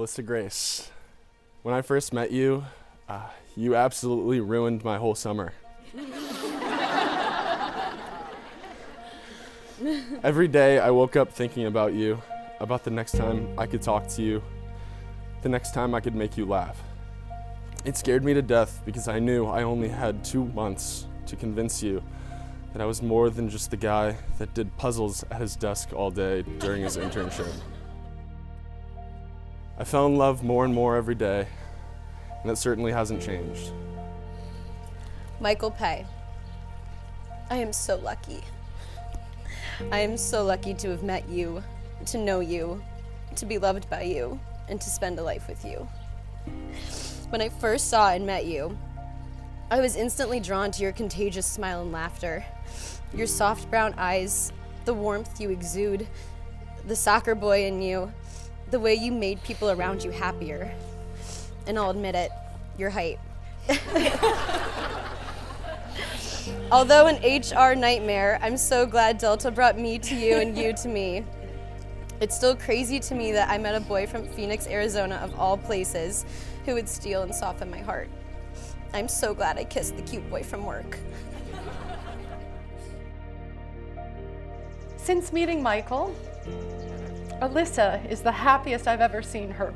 Alyssa Grace. When I first met you, you absolutely ruined my whole summer. Every day I woke up thinking about you, about the next time I could talk to you, the next time I could make you laugh. It scared me to death because I knew I only had 2 months to convince you that I was more than just the guy that did puzzles at his desk all day during his internship. I fell in love more and more every day, and that certainly hasn't changed. Michael Pay. I am so lucky. I am so lucky to have met you, to know you, to be loved by you, and to spend a life with you. When I first saw and met you, I was instantly drawn to your contagious smile and laughter, your soft brown eyes, the warmth you exude, the soccer boy in you, the way you made people around you happier. And I'll admit it, your height. Although an HR nightmare, I'm so glad Delta brought me to you and you to me. It's still crazy to me that I met a boy from Phoenix, Arizona, of all places, who would steal and soften my heart. I'm so glad I kissed the cute boy from work. Since meeting Michael, Alyssa is the happiest I've ever seen her.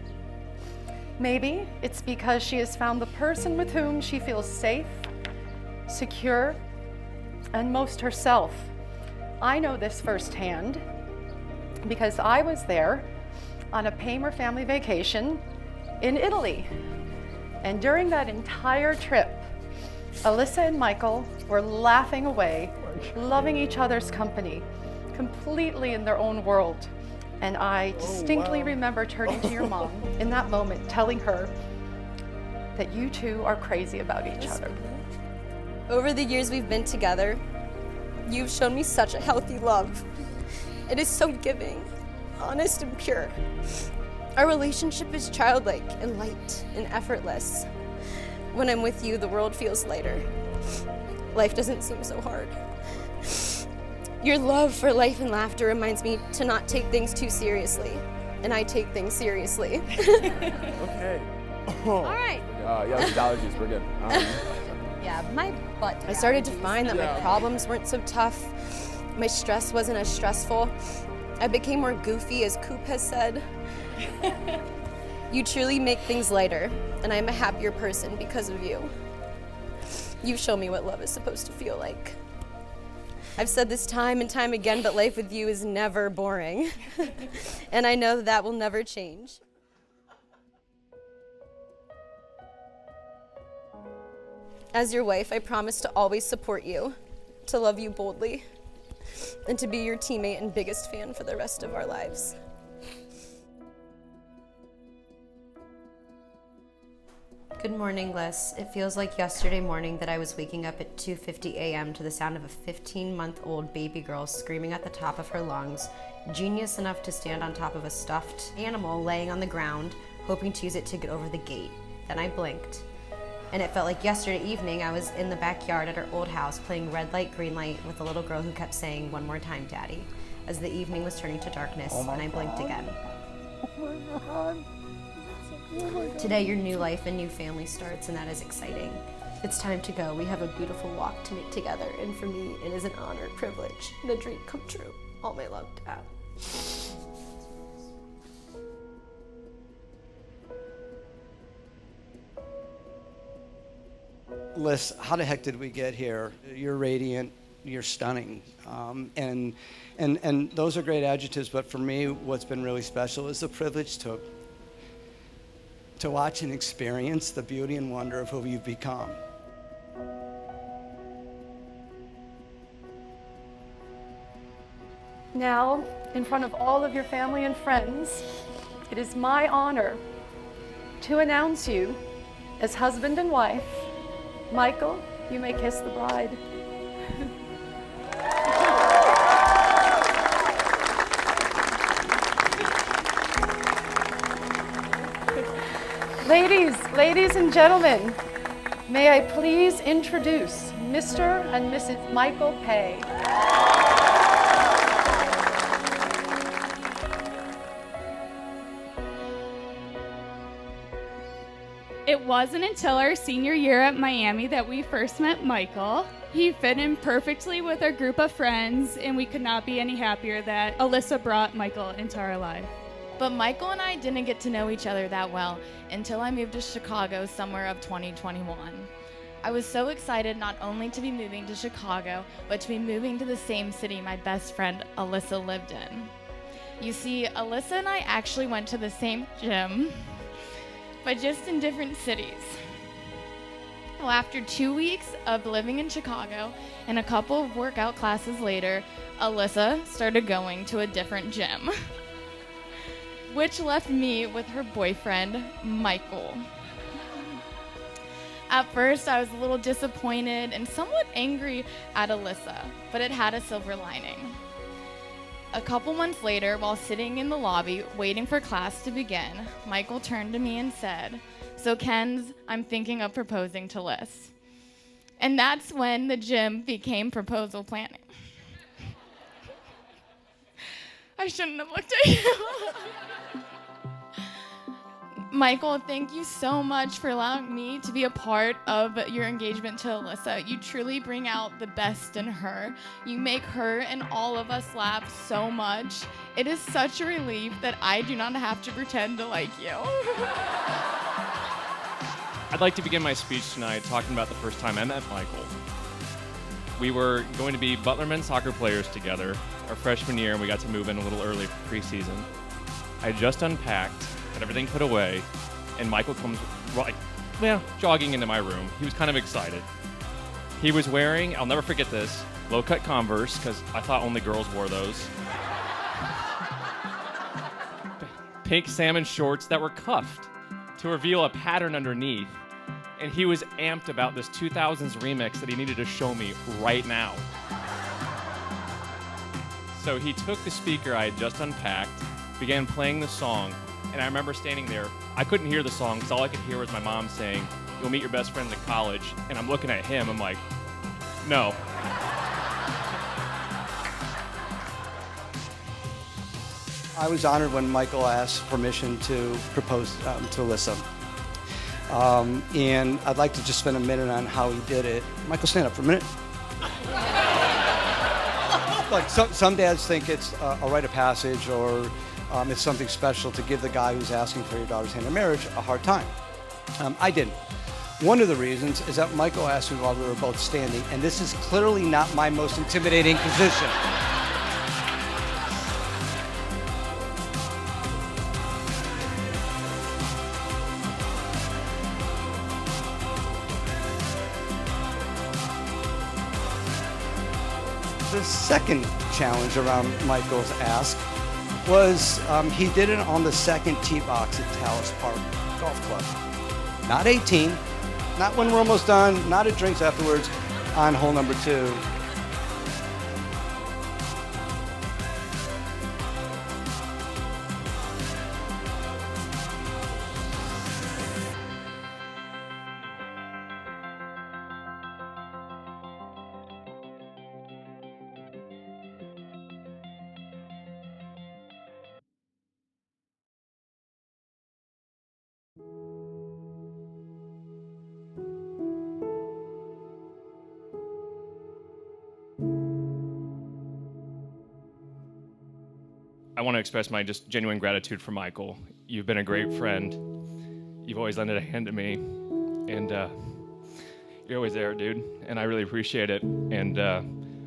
Maybe it's because she has found the person with whom she feels safe, secure, and most herself. I know this firsthand because I was there on a Paymer family vacation in Italy. And during that entire trip, Alyssa and Michael were laughing away, loving each other's company, completely in their own world. And I distinctly remember turning to your mom in that moment, telling her that you two are crazy about each other. Over the years we've been together, you've shown me such a healthy love. It is so giving, honest, and pure. Our relationship is childlike and light and effortless. When I'm with you, the world feels lighter. Life doesn't seem so hard. Your love for life and laughter reminds me to not take things too seriously, and I take things seriously. Okay. All right. Yeah, the allergies, we're good. Yeah, my butt. I started to find that my problems weren't so tough. My stress wasn't as stressful. I became more goofy, as Coop has said. You truly make things lighter, and I'm a happier person because of you. You've shown me what love is supposed to feel like. I've said this time and time again, but life with you is never boring. And I know that will never change. As your wife, I promise to always support you, to love you boldly, and to be your teammate and biggest fan for the rest of our lives. Good morning, Liz. It feels like yesterday morning that I was waking up at 2:50 a.m. to the sound of a 15-month-old baby girl screaming at the top of her lungs, genius enough to stand on top of a stuffed animal laying on the ground, hoping to use it to get over the gate. Then I blinked. And it felt like yesterday evening I was in the backyard at our old house playing red light, green light with a little girl who kept saying, "One more time, Daddy," as the evening was turning to darkness, and I blinked again. Oh my God. Today, your new life and new family starts, and that is exciting. It's time to go. We have a beautiful walk to make together, and for me, it is an honor, privilege, and a dream come true. All my love, Dad. Liz, how the heck did we get here? You're radiant, you're stunning, and those are great adjectives. But for me, what's been really special is the privilege to watch and experience the beauty and wonder of who you've become. Now, in front of all of your family and friends, it is my honor to announce you as husband and wife. Michael, you may kiss the bride. Ladies and gentlemen, may I please introduce Mr. and Mrs. Michael Pay. It wasn't until our senior year at Miami that we first met Michael. He fit in perfectly with our group of friends, and we could not be any happier that Alyssa brought Michael into our life. But Michael and I didn't get to know each other that well until I moved to Chicago summer of 2021. I was so excited not only to be moving to Chicago, but to be moving to the same city my best friend Alyssa lived in. You see, Alyssa and I actually went to the same gym, but just in different cities. Well, after 2 weeks of living in Chicago and a couple of workout classes later, Alyssa started going to a different gym, which left me with her boyfriend, Michael. At first, I was a little disappointed and somewhat angry at Alyssa, but it had a silver lining. A couple months later, while sitting in the lobby waiting for class to begin, Michael turned to me and said, "So Kenz, I'm thinking of proposing to Liz." And that's when the gym became proposal planning. I shouldn't have looked at you. Michael, thank you so much for allowing me to be a part of your engagement to Alyssa. You truly bring out the best in her. You make her and all of us laugh so much. It is such a relief that I do not have to pretend to like you. I'd like to begin my speech tonight talking about the first time I met Michael. We were going to be Butler men's soccer players together our freshman year, and we got to move in a little early for preseason. I had just unpacked, had everything put away, and Michael comes jogging into my room. He was kind of excited. He was wearing, I'll never forget this, low-cut Converse, because I thought only girls wore those. Pink salmon shorts that were cuffed to reveal a pattern underneath. And he was amped about this 2000s remix that he needed to show me right now. So he took the speaker I had just unpacked, began playing the song, and I remember standing there. I couldn't hear the song because all I could hear was my mom saying, "You'll meet your best friends in college." And I'm looking at him, I'm like, no. I was honored when Michael asked permission to propose to Alyssa. And I'd like to just spend a minute on how he did it. Michael, stand up for a minute. Like some dads think it's a rite of passage or it's something special to give the guy who's asking for your daughter's hand in marriage a hard time. I didn't. One of the reasons is that Michael asked me while we were both standing, and this is clearly not my most intimidating position. The second challenge around Michael's ask was he did it on the second tee box at Talus Park Golf Club. Not 18, not when we're almost done, not at drinks afterwards, on hole number 2. I want to express my just genuine gratitude for Michael. You've been a great friend. You've always lended a hand to me, and you're always there, dude, and I really appreciate it. And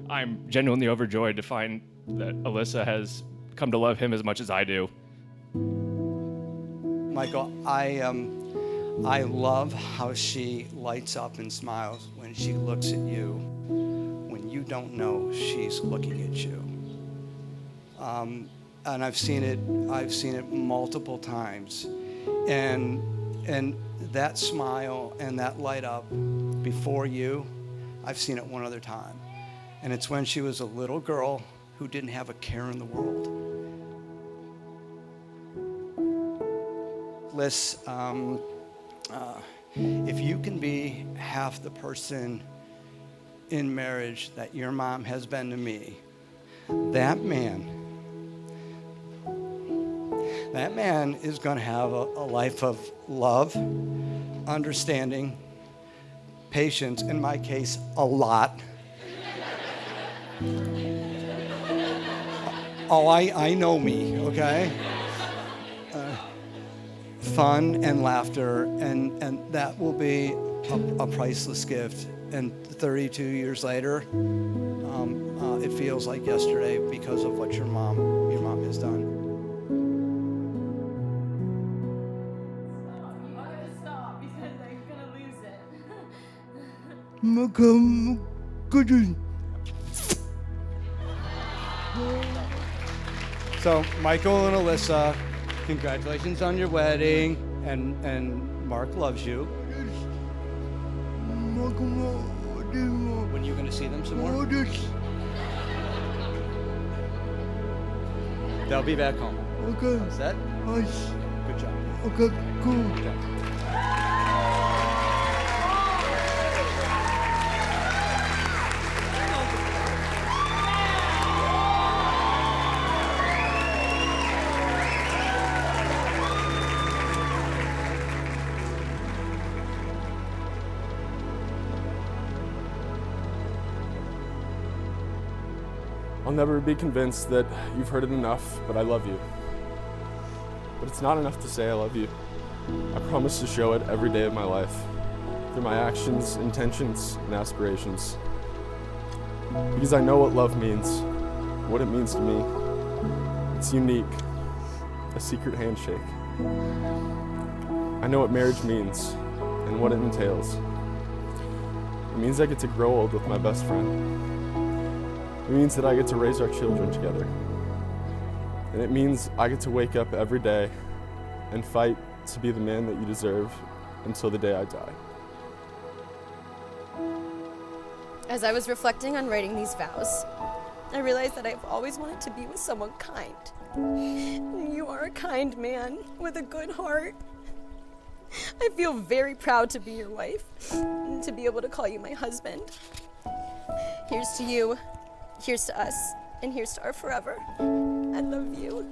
I'm genuinely overjoyed to find that Alyssa has come to love him as much as I do. Michael, I love how she lights up and smiles when she looks at you, when you don't know she's looking at you. And I've seen it multiple times. And that smile and that light up before you, I've seen it one other time. And it's when she was a little girl who didn't have a care in the world. Liz, if you can be half the person in marriage that your mom has been to me, that man is going to have a life of love, understanding, patience, in my case, a lot. Oh, I know me, okay? Fun and laughter, and that will be a priceless gift. And 32 years later, it feels like yesterday because of what your mom has done. Stop, because I'm gonna lose it. So, Michael and Alyssa, congratulations on your wedding, and Mark loves you. When are you going to see them some more? They'll be back home. Okay. Is that? Nice. Good job. Okay, cool. Good job. I'll never be convinced that you've heard it enough, but I love you. But it's not enough to say I love you. I promise to show it every day of my life, through my actions, intentions, and aspirations. Because I know what love means, what it means to me. It's unique, a secret handshake. I know what marriage means and what it entails. It means I get to grow old with my best friend. It means that I get to raise our children together. And it means I get to wake up every day and fight to be the man that you deserve until the day I die. As I was reflecting on writing these vows, I realized that I've always wanted to be with someone kind. You are a kind man with a good heart. I feel very proud to be your wife and to be able to call you my husband. Here's to you, here's to us, and here's to our forever. I love you.